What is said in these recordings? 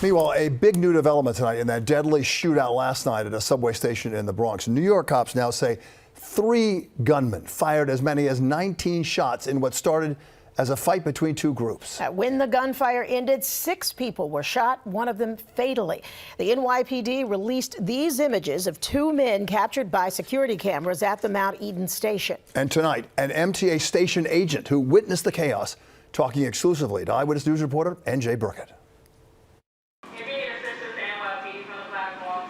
Meanwhile, a big new development tonight in that deadly shootout last night at a subway station in the Bronx. New York cops now say 3 gunmen fired as many as 19 shots in what started as a fight between 2 groups. When the gunfire ended, 6 people were shot, one of them fatally. The NYPD released these images of 2 men captured by security cameras at the Mount Eden station. And tonight, an MTA station agent who witnessed the chaos talking exclusively to Eyewitness News reporter N.J. Burkett.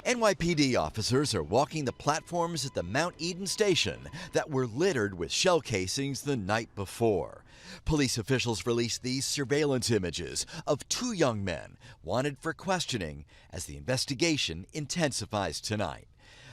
NYPD officers are walking the platforms at the Mount Eden station that were littered with shell casings the night before. Police officials released these surveillance images of 2 young men wanted for questioning as the investigation intensifies tonight.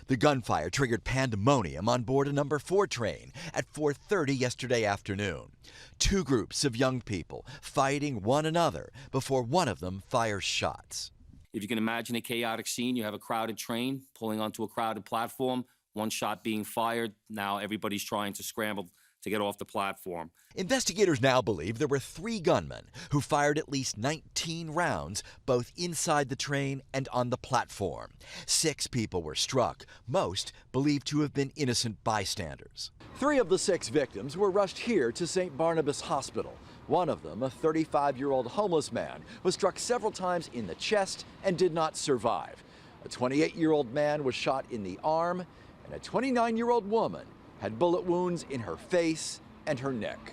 The gunfire triggered pandemonium on board a number 4 train at 4:30 yesterday afternoon. 2 groups of young people fighting one another before one of them fires shots. If you can imagine a chaotic scene, you have a crowded train pulling onto a crowded platform, 1 shot being fired. Now everybody's trying to scramble to get off the platform. Investigators now believe there were 3 gunmen who fired at least 19 rounds, both inside the train and on the platform. 6 people were struck, most believed to have been innocent bystanders. 3 of the 6 victims were rushed here to St. Barnabas Hospital. One of them, a 35-year-old homeless man, was struck several times in the chest and did not survive. A 28-year-old man was shot in the arm, and a 29-year-old woman had bullet wounds in her face and her neck.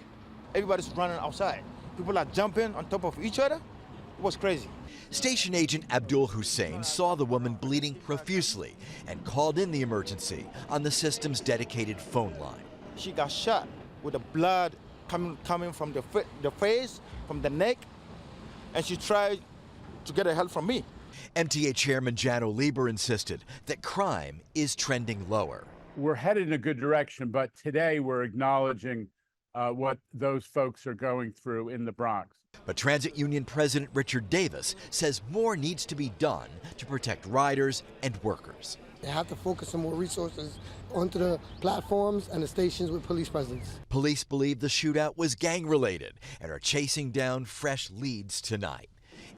Everybody's running outside. People are jumping on top of each other. It was crazy. Station Agent Abdul Hussein saw the woman bleeding profusely and called in the emergency on the system's dedicated phone line. She got shot with the blood coming from the face, from the neck, and she tried to get help from me. MTA Chairman Jano Lieber insisted that crime is trending lower. We're headed in a good direction, but today we're acknowledging what those folks are going through in the Bronx. But Transit Union President Richard Davis says more needs to be done to protect riders and workers. They have to focus some more resources onto the platforms and the stations with police presence. Police believe the shootout was gang-related and are chasing down fresh leads tonight.